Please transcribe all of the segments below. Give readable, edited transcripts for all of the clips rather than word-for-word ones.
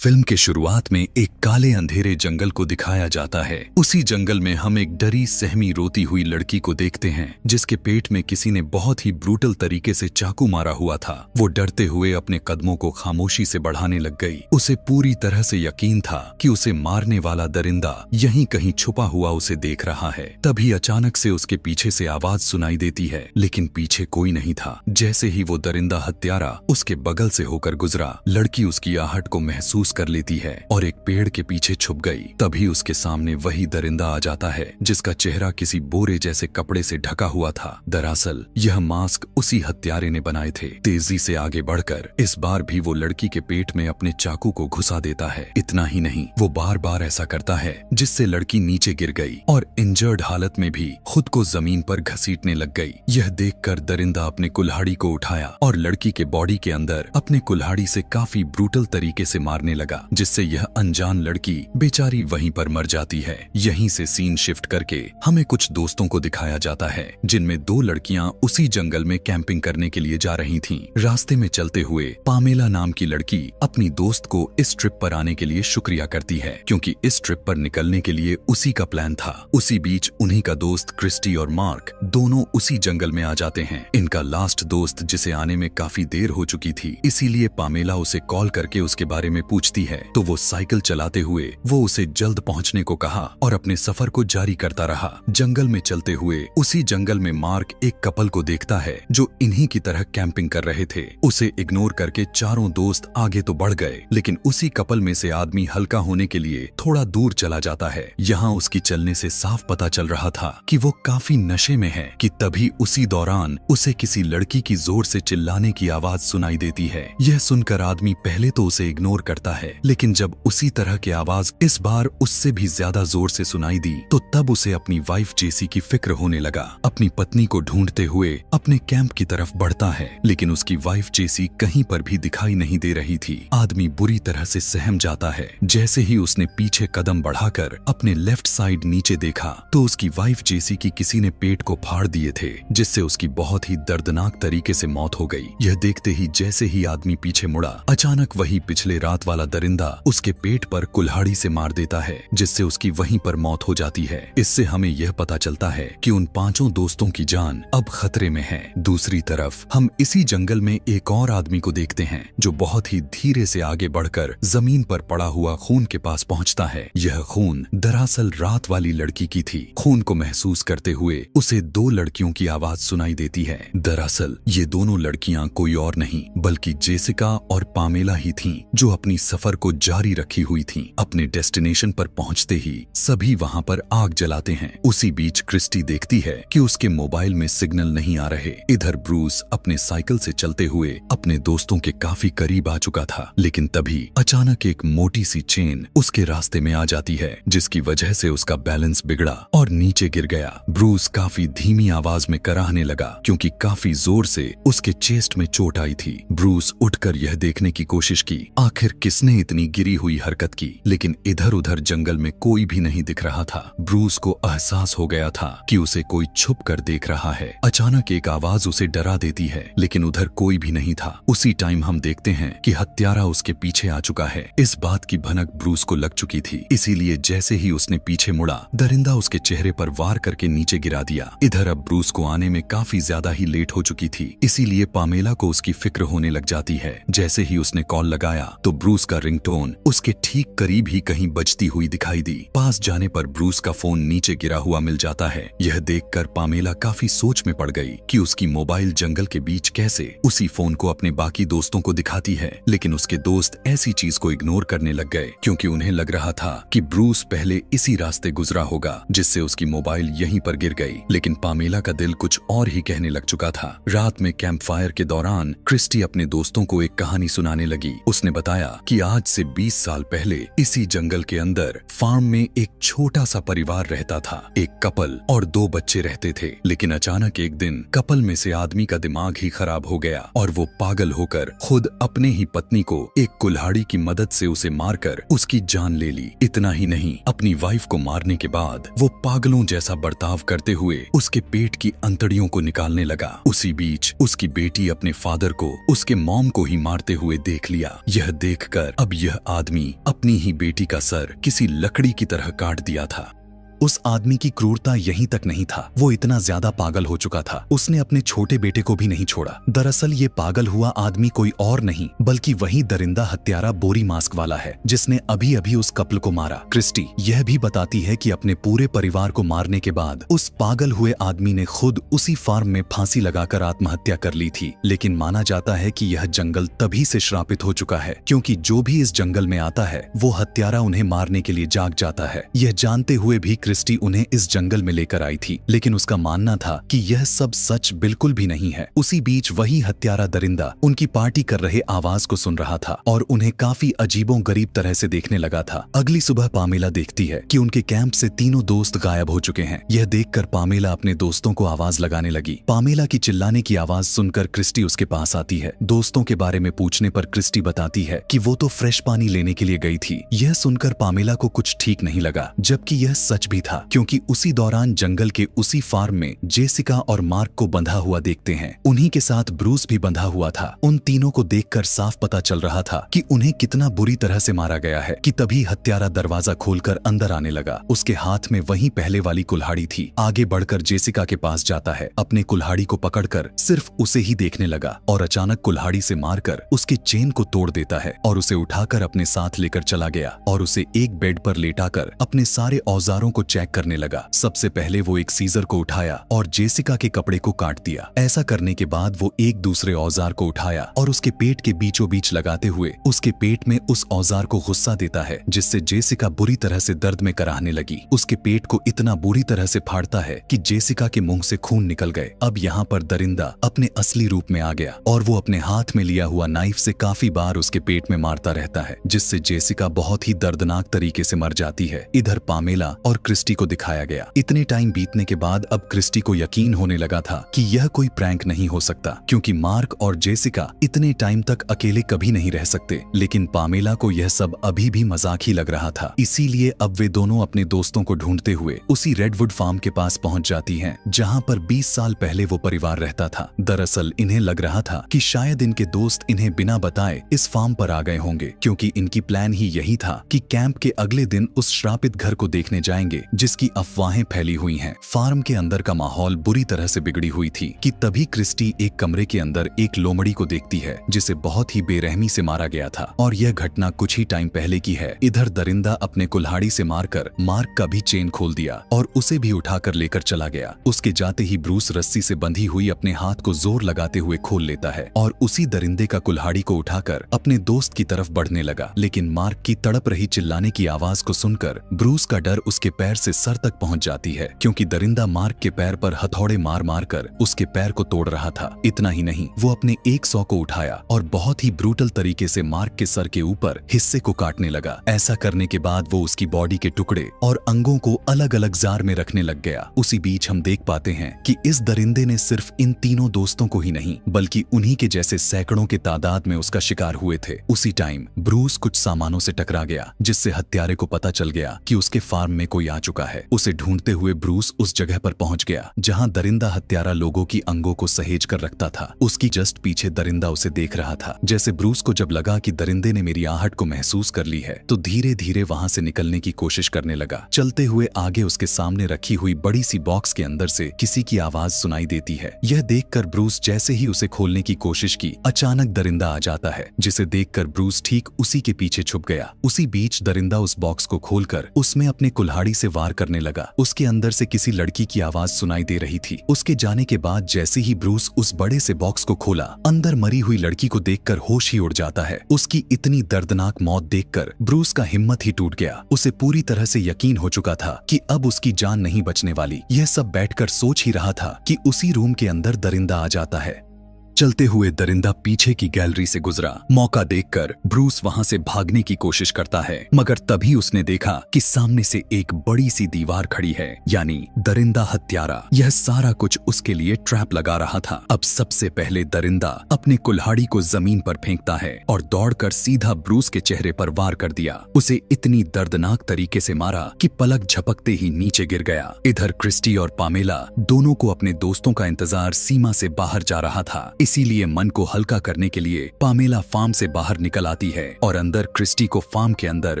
Film के शुरुआत में एक काले अंधेरे जंगल को दिखाया जाता है। उसी जंगल में हम एक डरी सहमी रोती हुई लड़की को देखते हैं जिसके पेट में किसी ने बहुत ही ब्रूटल तरीके से चाकू मारा हुआ था। वो डरते हुए अपने कदमों को खामोशी से बढ़ाने लग गई। उसे पूरी तरह से यकीन था कि उसे मारने वाला दरिंदा यहीं कहीं छुपा हुआ उसे देख रहा है। तभी अचानक से उसके पीछे से आवाज सुनाई देती है, लेकिन पीछे कोई नहीं था। जैसे ही वो दरिंदा हत्यारा उसके बगल से होकर गुजरा, लड़की उसकी आहट को महसूस कर लेती है और एक पेड़ के पीछे छुप गई। तभी उसके सामने वही दरिंदा आ जाता है जिसका चेहरा किसी बोरे जैसे कपड़े से ढका हुआ था। दरअसल यह मास्क उसी हत्यारे ने बनाए थे। तेजी से आगे बढ़कर इस बार भी वो लड़की के पेट में अपने चाकू को घुसा देता है। इतना ही नहीं, वो बार बार ऐसा करता है जिससे लड़की नीचे गिर गई और इंजर्ड हालत में भी खुद को जमीन पर घसीटने लग गई। यह देखकर दरिंदा अपने कुल्हाड़ी को उठाया और लड़की के बॉडी के अंदर अपने कुल्हाड़ी से काफी ब्रूटल तरीके से मारने लगा, जिससे यह अनजान लड़की बेचारी वहीं पर मर जाती है। यहीं से सीन शिफ्ट करके हमें कुछ दोस्तों को दिखाया जाता है जिनमें दो लड़कियां उसी जंगल में कैंपिंग करने के लिए जा रही थीं। रास्ते में चलते हुए पामेला नाम की लड़की अपनी दोस्त को इस ट्रिप पर आने के लिए शुक्रिया करती है, क्योंकि इस ट्रिप पर निकलने के लिए उसी का प्लान था। उसी बीच उन्हीं का दोस्त क्रिस्टी और मार्क दोनों उसी जंगल में आ जाते हैं। इनका लास्ट दोस्त जिसे आने में काफी देर हो चुकी थी, इसीलिए पामेला उसे कॉल करके उसके बारे में पूछती है तो वो साइकिल चलाते हुए वो उसे जल्द पहुंचने को कहा और अपने सफर को जारी करता रहा। जंगल में चलते हुए उसी जंगल में मार्क एक कपल को देखता है जो इन्हीं की तरह कैंपिंग कर रहे थे। उसे इग्नोर करके चारों दोस्त आगे तो बढ़ गए, लेकिन उसी कपल में से आदमी हल्का होने के लिए थोड़ा दूर चला जाता है। यहाँ उसकी चलने से साफ पता चल रहा था कि वो काफी नशे में है कि तभी उसी दौरान उसे किसी लड़की की जोर से चिल्लाने की आवाज सुनाई देती है। यह सुनकर आदमी पहले तो उसे इग्नोर करता है, लेकिन जब उसी तरह की आवाज इस बार उससे भी ज्यादा जोर से सुनाई दी तो तब उसे अपनी वाइफ जेसी की फिक्र होने लगा। अपनी पत्नी को ढूंढते हुए अपने कैंप की तरफ बढ़ता है, लेकिन उसकी वाइफ जेसी कहीं पर भी दिखाई नहीं दे रही थी। आदमी बुरी तरह से सहम जाता है। जैसे ही उसने पीछे कदम बढ़ाकर अपने लेफ्ट साइड नीचे देखा तो उसकी वाइफ जेसी की किसी ने पेट को फाड़ दिए थे, जिससे उसकी बहुत ही दर्दनाक तरीके से मौत हो गई। यह देखते ही जैसे ही आदमी पीछे मुड़ा, अचानक वही पिछले रात वाला दरिंदा उसके पेट पर कुल्हाड़ी से मार देता है, जिससे उसकी वहीं पर मौत हो जाती है। इससे हमें यह पता चलता है कि उन पांचों दोस्तों की जान अब खतरे में है। दूसरी तरफ हम इसी जंगल में एक और आदमी को देखते हैं जो बहुत ही धीरे से आगे बढ़कर जमीन पर पड़ा हुआ खून के पास पहुंचता है। यह खून दरअसल रात वाली लड़की की थी। खून को महसूस करते हुए उसे दो लड़कियों की आवाज सुनाई देती है। दरअसल ये दोनों लड़कियां कोई और नहीं बल्कि जेसिका और पामेला ही थीं, जो अपनी सफर को जारी रखी हुई थीं। अपने डेस्टिनेशन पर पहुंचते ही सभी वहां पर आग जलाते हैं। उसी बीच क्रिस्टी देखती है कि उसके मोबाइल में सिग्नल नहीं आ रहे। इधर ब्रूस अपने साइकिल से चलते हुए अपने दोस्तों के काफी करीब आ चुका था, लेकिन तभी अचानक एक मोटी सी चेन उसके रास्ते में आ जाती है, जिसकी वजह से उसका बैलेंस बिगड़ा और नीचे गिर गया। ब्रूस काफी धीमी आवाज में कराहने लगा, क्योंकि काफी जोर से उसके चेस्ट में चोट आई थी। ब्रूस उठकर यह देखने की कोशिश की आखिर किसने इतनी गिरी हुई हरकत की, लेकिन इधर उधर जंगल में कोई भी नहीं दिख रहा था। ब्रूस को एहसास हो गया था कि उसे कोई छुप कर देख रहा है। अचानक एक आवाज उसे डरा देती है, लेकिन उधर कोई भी नहीं था। उसी टाइम हम देखते हैं कि हत्यारा उसके पीछे आ चुका है। इस बात की भनक ब्रूस को लग चुकी थी, इसीलिए जैसे ही उसने पीछे मुड़ा, दरिंदा उसके चेहरे पर वार करके नीचे गिरा दिया। इधर अब ब्रूस को आने में काफी ज्यादा ही लेट हो चुकी थी, इसीलिए पामेला को उसकी फिक्र होने लग जाती है। जैसे ही उसने कॉल लगाया तो ब्रूस का रिंगटोन उसके ठीक करीब ही कहीं बजती हुई दिखाई दी। पास जाने पर ब्रूस का फोन नीचे गिरा हुआ मिल जाता है। यह देखकर पामेला काफी सोच में पड़ गई कि उसकी मोबाइल जंगल के बीच कैसे उसी फोन को अपने बाकी दोस्तों को दिखाती है, लेकिन उसके दोस्त ऐसी चीज को इग्नोर करने लग गए, क्योंकि उन्हें लग रहा था कि ब्रूस पहले इसी रास्ते गुजरा होगा, जिससे उसकी मोबाइल यहीं पर गिर गई। लेकिन पामेला का दिल कुछ और ही कहने लग चुका था। रात में कैंप फायर के दौरान क्रिस्टी अपने दोस्तों को एक कहानी सुनाने लगी। उसने बताया कि आज से 20 साल पहले इसी जंगल के अंदर फार्म में एक छोटा सा परिवार रहता था। एक कपल और 2 बच्चे रहते थे, लेकिन अचानक एक दिन कपल में से आदमी का दिमाग ही खराब हो गया और वो पागल होकर खुद अपने ही पत्नी को एक कुल्हाड़ी की मदद से उसे मारकर उसकी जान ले ली। इतना ही नहीं, अपनी वाइफ को मारने के बाद वो पागलों जैसा बर्ताव करते हुए उसके पेट की अंतड़ियों को निकालने लगा। उसी बीच उसकी बेटी अपने फादर को उसके मॉम को ही मारते हुए देख लिया। यह देखकर देखकर अब यह आदमी अपनी ही बेटी का सर किसी लकड़ी की तरह काट दिया था। उस आदमी की क्रूरता यहीं तक नहीं था, वो इतना ज्यादा पागल हो चुका था, उसने अपने छोटे बेटे को भी नहीं छोड़ा। दरअसल ये पागल हुआ आदमी कोई और नहीं बल्कि वही दरिंदा हत्यारा बोरी मास्क वाला है, जिसने अभी अभी उस कपल को मारा। क्रिस्टी यह भी बताती है कि अपने पूरे परिवार को मारने के बाद उस पागल हुए आदमी ने खुद उसी फार्म में फांसी लगाकर आत्महत्या कर ली थी। लेकिन माना जाता है कि यह जंगल तभी से श्रापित हो चुका है क्योंकि जो भी इस जंगल में आता है वो हत्यारा उन्हें मारने के लिए जाग जाता है। यह जानते हुए भी क्रिस्टी उन्हें इस जंगल में लेकर आई थी, लेकिन उसका मानना था कि यह सब सच बिल्कुल भी नहीं है। उसी बीच वही हत्यारा दरिंदा उनकी पार्टी कर रहे आवाज को सुन रहा था और उन्हें काफी अजीबों गरीब तरह से देखने लगा था। अगली सुबह पामेला देखती है कि उनके कैंप से तीनों दोस्त गायब हो चुके हैं। यह देखकर पामेला अपने दोस्तों को आवाज लगाने लगी। पामेला की चिल्लाने की आवाज सुनकर क्रिस्टी उसके पास आती है। दोस्तों के बारे में पूछने पर क्रिस्टी बताती है कि वो तो फ्रेश पानी लेने के लिए गई थी। यह सुनकर पामेला को कुछ ठीक नहीं लगा, जबकि यह सच भी था क्योंकि उसी दौरान जंगल के उसी फार्म में जेसिका और मार्क को बंधा हुआ देखते हैं। उन्हीं के साथ ब्रूस भी बंधा हुआ था। उन तीनों को देखकर साफ पता चल रहा था कि उन्हें कितना बुरी तरह से मारा गया है कि तभी हत्यारा दरवाजा खोलकर अंदर आने लगा। उसके हाथ में वही पहले वाली कुल्हाड़ी थी। आगे बढ़कर जेसिका के पास जाता है, अपने कुल्हाड़ी को पकड़कर सिर्फ उसे ही देखने लगा और अचानक कुल्हाड़ी से मारकर उसके चेन को तोड़ देता है और उसे उठाकर अपने साथ लेकर चला गया और उसे एक बेड पर लेटाकर अपने सारे औजारों को चेक करने लगा। सबसे पहले वो एक सीजर को उठाया और जेसिका के कपड़े को काट दिया। ऐसा करने के बाद वो एक दूसरे औजार को उठाया और उसके पेट के बीचों बीच लगाते हुए उसके पेट में उस औजार को गुस्सा देता है, जिससे जेसिका बुरी तरह से दर्द में कराहने लगी। उसके पेट को इतना बुरी तरह से फाड़ता है कि जेसिका के मुंह से खून निकल गए। अब यहाँ पर दरिंदा अपने असली रूप में आ गया और वो अपने हाथ में लिया हुआ नाइफ से काफी बार उसके पेट में मारता रहता है, जिससे जेसिका बहुत ही दर्दनाक तरीके से मर जाती है। इधर पामेला और क्रिस्टी को दिखाया गया। इतने टाइम बीतने के बाद अब क्रिस्टी को यकीन होने लगा था कि यह कोई प्रैंक नहीं हो सकता, क्योंकि मार्क और जेसिका इतने टाइम तक अकेले कभी नहीं रह सकते। लेकिन पामेला को यह सब अभी भी मजाक ही लग रहा था। इसीलिए अब वे दोनों अपने दोस्तों को ढूंढते हुए उसी रेडवुड फार्म के पास पहुंच जाती हैं, जहां पर 20 साल पहले वो परिवार रहता था। दरअसल इन्हें लग रहा था कि शायद इनके दोस्त इन्हें बिना बताए इस फार्म पर आ गए होंगे, क्योंकि इनकी प्लान ही यही था कि कैंप के अगले दिन उस श्रापित घर को देखने जाएंगे जिसकी अफवाहें फैली हुई हैं। फार्म के अंदर का माहौल बुरी तरह से बिगड़ी हुई थी कि तभी क्रिस्टी एक कमरे के अंदर एक लोमड़ी को देखती है जिसे बहुत ही बेरहमी से मारा गया था और यह घटना कुछ ही टाइम पहले की है। इधर दरिंदा अपने कुल्हाड़ी से मारकर मार्क का भी चेन खोल दिया और उसे भी उठाकर लेकर चला गया। उसके जाते ही ब्रूस रस्सी से बंधी हुई अपने हाथ को जोर लगाते हुए खोल लेता है और उसी दरिंदे का कुल्हाड़ी को उठाकर अपने दोस्त की तरफ बढ़ने लगा। लेकिन मार्क की तड़प रही चिल्लाने की आवाज को सुनकर ब्रूस का डर उसके पैर से सर तक पहुंच जाती है, क्योंकि दरिंदा मार्क के पैर पर हथौड़े मार मार कर उसके पैर को तोड़ रहा था। इतना ही नहीं, वो अपने 100 को उठाया और बहुत ही ब्रूटल तरीके से मार्क के सर के ऊपर हिस्से को काटने लगा। ऐसा करने के बाद वो उसकी बॉडी के टुकड़े और अंगों को अलग अलग जार में रखने लग गया। उसी बीच हम देख पाते हैं कि इस दरिंदे ने सिर्फ इन तीनों दोस्तों को ही नहीं बल्कि उन्हीं के जैसे सैकड़ों के तादाद में उसका शिकार हुए थे। उसी टाइम ब्रूस कुछ सामानों से टकरा गया, जिससे हत्यारे को पता चल गया कि उसके फार्म में कोई आ चुका है। उसे ढूंढते हुए ब्रूस उस जगह पर पहुंच गया जहां दरिंदा हत्यारा लोगों की अंगों को सहेज कर रखता था। उसकी जस्ट पीछे दरिंदा उसे देख रहा था। जैसे ब्रूस को जब लगा कि दरिंदे ने मेरी आहट को महसूस कर ली है, तो धीरे धीरे वहां से निकलने की कोशिश करने लगा। चलते हुए आगे उसके सामने रखी हुई बड़ी सी बॉक्स के अंदर से किसी की आवाज सुनाई देती है। यह देखकर ब्रूस जैसे ही उसे खोलने की कोशिश की, अचानक दरिंदा आ जाता है, जिसे देखकर ब्रूस ठीक उसी के पीछे छुप गया। उसी बीच दरिंदा उस बॉक्स को खोलकर उसमें अपने कुल्हाड़ी से वार करने लगा। उसके अंदर से किसी लड़की की आवाज सुनाई दे रही थी। उसके जाने के बाद जैसे ही ब्रूस उस बड़े से बॉक्स को खोला, अंदर मरी हुई लड़की को देखकर होश ही उड़ जाता है। उसकी इतनी दर्दनाक मौत देखकर ब्रूस का हिम्मत ही टूट गया। उसे पूरी तरह से यकीन हो चुका था कि अब उसकी जान नहीं बचने वाली। यह सब बैठकर सोच ही रहा था कि उसी रूम के अंदर दरिंदा आ जाता है। चलते हुए दरिंदा पीछे की गैलरी से गुजरा। मौका देखकर ब्रूस वहां से भागने की कोशिश करता है, मगर तभी उसने देखा कि सामने से एक बड़ी सी दीवार खड़ी है, यानी दरिंदा हत्यारा। यह सारा कुछ उसके लिए ट्रैप लगा रहा था। अब सबसे पहले दरिंदा अपने कुल्हाड़ी को जमीन पर फेंकता है और दौड़कर सीधा ब्रूस के चेहरे पर वार कर दिया। उसे इतनी दर्दनाक तरीके से मारा कि पलक झपकते ही नीचे गिर गया। इधर क्रिस्टी और पामेला दोनों को अपने दोस्तों का इंतजार सीमा से बाहर जा रहा था। इसीलिए मन को हल्का करने के लिए पामेला फार्म से बाहर निकल आती है और अंदर क्रिस्टी को फार्म के अंदर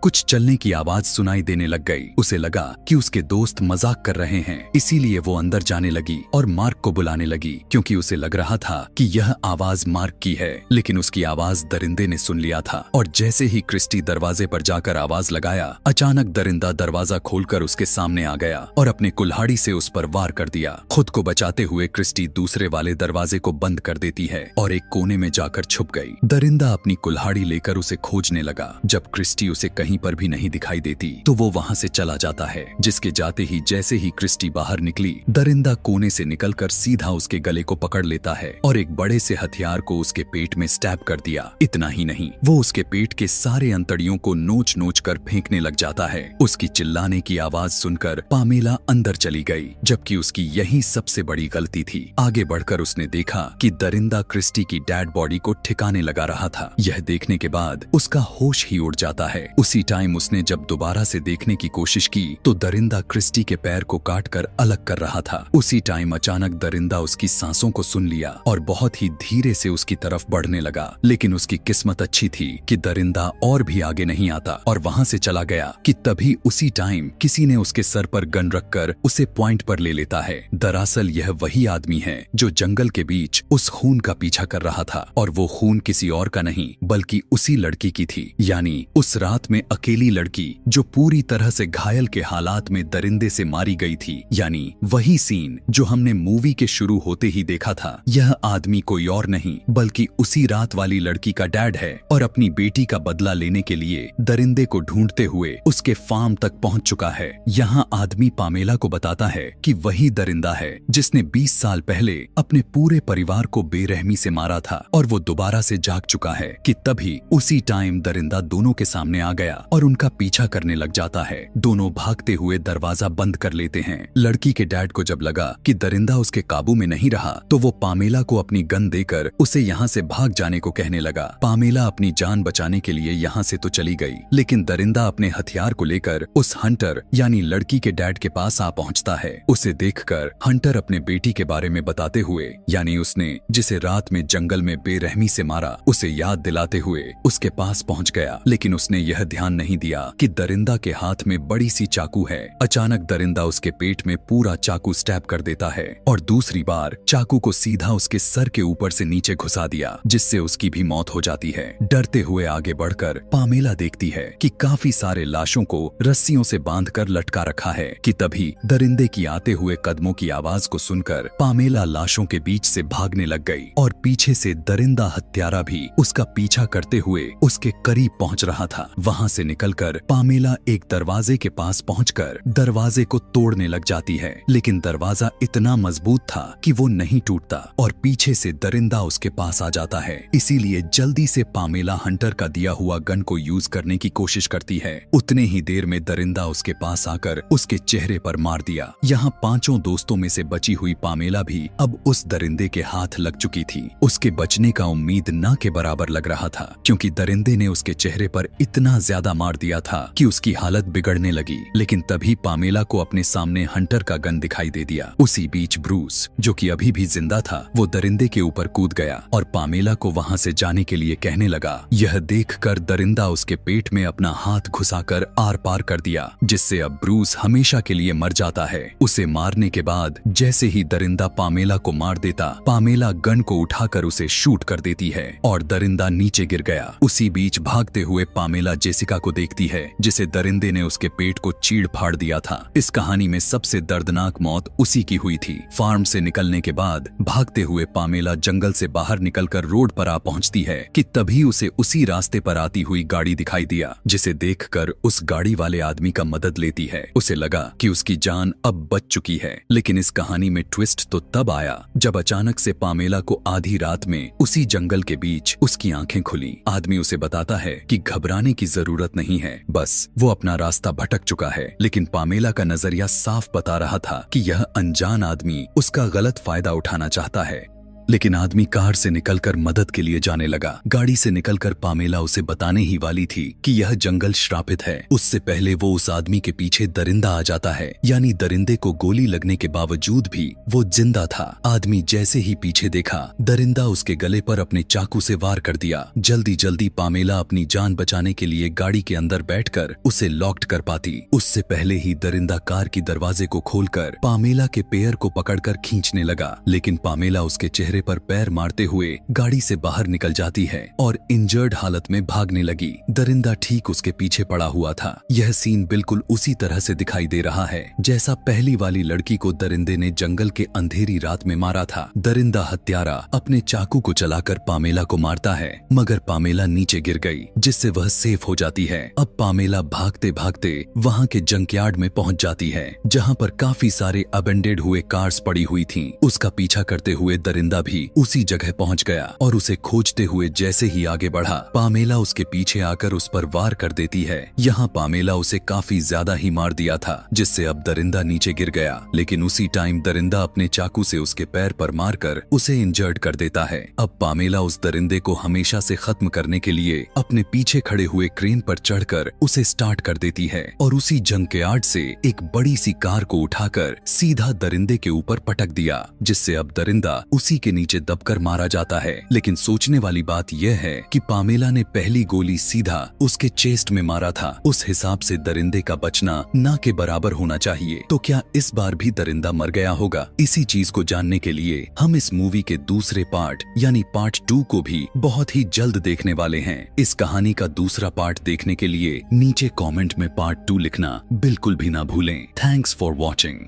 कुछ चलने की आवाज सुनाई देने लग गई। उसे लगा कि उसके दोस्त मजाक कर रहे हैं, इसीलिए वो अंदर जाने लगी और मार्क को बुलाने लगी, क्योंकि उसे लग रहा था कि यह आवाज मार्क की है। लेकिन उसकी आवाज दरिंदे ने सुन लिया था और जैसे ही क्रिस्टी दरवाजे पर जाकर आवाज लगाया, अचानक दरिंदा दरवाजा खोलकर उसके सामने आ गया और अपने कुल्हाड़ी से उस पर वार कर दिया। खुद को बचाते हुए क्रिस्टी दूसरे वाले दरवाजे को बंद कर देती है और एक कोने में जाकर छुप गई। दरिंदा अपनी कुल्हाड़ी लेकर उसे खोजने लगा। जब क्रिस्टी उसे कहीं पर भी नहीं दिखाई देती तो वो वहां से चला जाता है, जिसके जाते ही जैसे ही क्रिस्टी बाहर निकली, दरिंदा कोने से निकलकर सीधा उसके गले को पकड़ लेता है और एक बड़े से हथियार को उसके पेट में स्टैब कर दिया। इतना ही नहीं, वो उसके पेट के सारे अंतड़ियों को नोच नोच कर फेंकने लग जाता है। उसकी चिल्लाने की आवाज सुनकर पामेला अंदर चली गई, जबकि उसकी यही सबसे बड़ी गलती थी। आगे बढ़कर उसने देखा कि दरिंदा क्रिस्टी की डेड बॉडी को ठिकाने लगा रहा था। यह देखने के बाद उसका होश ही उड़ जाता है। उसी टाइम उसने जब दोबारा से देखने की कोशिश की तो दरिंदा क्रिस्टी के पैर को काटकर अलग कर रहा था। उसी टाइम अचानक दरिंदा उसकी सांसों को सुन लिया और बहुत ही धीरे से उसकी तरफ बढ़ने लगा। लेकिन उसकी किस्मत अच्छी थी कि दरिंदा और भी आगे नहीं आता और वहां से चला गया कि तभी उसी टाइम किसी ने उसके सर पर गन रखकर उसे पॉइंट पर ले लेता है। दरअसल यह वही आदमी है जो जंगल के बीच उस खून का पीछा कर रहा था और वो खून किसी और का नहीं बल्कि उसी लड़की की थी, यानी उस रात में अकेली लड़की जो पूरी तरह से घायल के हालात में दरिंदे से मारी गई थी, यानी वही सीन जो हमने मूवी के शुरू होते ही देखा था। यह आदमी कोई और नहीं बल्कि उसी रात वाली लड़की का डैड है और अपनी बेटी का बदला लेने के लिए दरिंदे को ढूंढते हुए उसके फार्म तक पहुंच चुका है। यहाँ आदमी पामेला को बताता है कि वही दरिंदा है जिसने 20 साल पहले अपने पूरे परिवार को बेरहमी से मारा था और वो दोबारा से जाग चुका है कि तभी उसी टाइम दरिंदा दोनों के सामने आ गया और उनका पीछा करने लग जाता है। दोनों भागते हुए दरवाजा बंद कर लेते हैं। लड़की के डैड को जब लगा कि दरिंदा उसके काबू में नहीं रहा तो वो पामेला को अपनी गन देकर उसे यहाँ से भाग जाने को कहने लगा। पामेला अपनी जान बचाने के लिए यहाँ से तो चली गई, लेकिन दरिंदा अपने हथियार को लेकर उस हंटर यानी लड़की के डैड के पास आ पहुँचता है। उसे देखकर हंटर अपने बेटी के बारे में बताते हुए, यानी उसने जिसे रात में जंगल में बेरहमी से मारा, उसे याद दिलाते हुए उसके पास पहुंच गया। लेकिन उसने यह ध्यान नहीं दिया कि दरिंदा के हाथ में बड़ी सी चाकू है। अचानक दरिंदा उसके पेट में पूरा चाकू स्टैब कर देता है और दूसरी बार चाकू को सीधा उसके सर के ऊपर से नीचे घुसा दिया, जिससे उसकी भी मौत हो जाती है। डरते हुए आगे बढ़कर पामेला देखती है कि काफी सारे लाशों को रस्सियों से बांधकर लटका रखा है कि तभी दरिंदे की आते हुए कदमों की आवाज को सुनकर पामेला लाशों के बीच से भागने लग गई और पीछे से दरिंदा हत्यारा भी उसका पीछा करते हुए उसके करीब पहुंच रहा था। वहां से निकलकर पामेला एक दरवाजे के पास पहुंचकर दरवाजे को तोड़ने लग जाती है, लेकिन दरवाजा इतना मजबूत था कि वो नहीं टूटता और पीछे से दरिंदा उसके पास आ जाता है। इसीलिए जल्दी से पामेला हंटर का दिया हुआ गन को यूज करने की कोशिश करती है। उतने ही देर में दरिंदा उसके पास आकर उसके चेहरे पर मार दिया। यहाँ पांचों दोस्तों में से बची हुई पामेला भी अब उस दरिंदे के हाथ लग चुकी थी। उसके बचने का उम्मीद ना के बराबर लग रहा था, क्योंकि दरिंदे ने उसके चेहरे पर इतना ज्यादा मार दिया था कि उसकी हालत बिगड़ने लगी। लेकिन तभी पामेला को अपने सामने हंटर का गन दिखाई दे दिया। उसी बीच ब्रूस, जो कि अभी भी जिंदा था, वो दरिंदे के ऊपर कूद गया और पामेला को वहां से जाने के लिए कहने लगा। यह देखकर दरिंदा उसके पेट में अपना हाथ घुसाकर आर पार कर दिया, जिससे अब ब्रूस हमेशा के लिए मर जाता है। उसे मारने के बाद जैसे ही दरिंदा पामेला को मार देता, पामेला गन को उठाकर उसे शूट कर देती है और दरिंदा नीचे गिर गया। उसी बीच भागते हुए पामेला जेसिका को देखती है, जिसे दरिंदे ने उसके पेट को चीड़ फाड़ दिया था। इस कहानी में सबसे दर्दनाक मौत उसी की हुई थी। फार्म से निकलने के बाद भागते हुए पामेला जंगल से बाहर निकलकर रोड पर आ पहुंचती है कि तभी उसे उसी रास्ते पर आती हुई गाड़ी दिखाई दिया, जिसे देखकर उस गाड़ी वाले आदमी का मदद लेती है। उसे लगा कि उसकी जान अब बच चुकी है। लेकिन इस कहानी में ट्विस्ट तो तब आया जब अचानक से पामेला को आधी रात में उसी जंगल के बीच उसकी आंखें खुली। आदमी उसे बताता है कि घबराने की जरूरत नहीं है, बस वो अपना रास्ता भटक चुका है। लेकिन पामेला का नजरिया साफ बता रहा था कि यह अनजान आदमी उसका गलत फायदा उठाना चाहता है। लेकिन आदमी कार से निकलकर मदद के लिए जाने लगा। गाड़ी से निकलकर पामेला उसे बताने ही वाली थी कि यह जंगल श्रापित है। उससे पहले वो उस आदमी के पीछे दरिंदा आ जाता है, यानी दरिंदे को गोली लगने के बावजूद भी वो जिंदा था। आदमी जैसे ही पीछे देखा, दरिंदा उसके गले पर अपने चाकू से वार कर दिया। जल्दी जल्दी पामेला अपनी जान बचाने के लिए गाड़ी के अंदर बैठकर उसे लॉक्ड कर पाती। उससे पहले ही दरिंदा कार की दरवाजे को खोलकर पामेला के पैर को पकड़कर खींचने लगा, लेकिन पामेला उसके चेहरे पर पैर मारते हुए गाड़ी से बाहर निकल जाती है और इंजर्ड हालत में भागने लगी। दरिंदा ठीक उसके पीछे पड़ा हुआ था। यह सीन बिल्कुल उसी तरह से दिखाई दे रहा है जैसा पहली वाली लड़की को दरिंदे ने जंगल के अंधेरी रात में मारा था। दरिंदा हत्यारा अपने चाकू को चलाकर पामेला को मारता है, मगर पामेला नीचे गिर गई, जिससे वह सेफ हो जाती है। अब पामेला भागते भागते वहाँ के जंकयार्ड में पहुँच जाती है, जहाँ पर काफी सारे अबेंडेड हुए कार्स पड़ी हुई थीं। उसका पीछा करते हुए दरिंदा भी उसी जगह पहुँच गया और उसे खोजते हुए जैसे ही आगे बढ़ा, पामेला उसके पीछे आकर उस पर वार कर देती है। यहाँ पामेला उसे काफी ज्यादा ही मार दिया था, जिससे अब दरिंदा नीचे गिर गया। लेकिन उसी टाइम दरिंदा अपने चाकू से उसके पैर पर मारकर उसे इंजर्ड कर देता है। अब पामेला उस दरिंदे को हमेशा से खत्म करने के लिए अपने पीछे खड़े हुए क्रेन पर चढ़कर उसे स्टार्ट कर देती है और उसी जंकयार्ड से एक बड़ी सी कार को उठाकर सीधा दरिंदे के ऊपर पटक दिया, जिससे अब दरिंदा उसी के नीचे दबकर मारा जाता है। लेकिन सोचने वाली बात यह है कि पामेला ने पहली गोली सीधा उसके चेस्ट में मारा था। उस हिसाब से दरिंदे का बचना ना के बराबर होना चाहिए। तो क्या इस बार भी दरिंदा मर गया होगा? इसी चीज को जानने के लिए हम इस मूवी के दूसरे पार्ट यानी पार्ट 2 को भी बहुत ही जल्द देखने वाले हैं। इस कहानी का दूसरा पार्ट देखने के लिए नीचे कमेंट में पार्ट 2 लिखना बिल्कुल भी ना भूलें। Thanks for watching.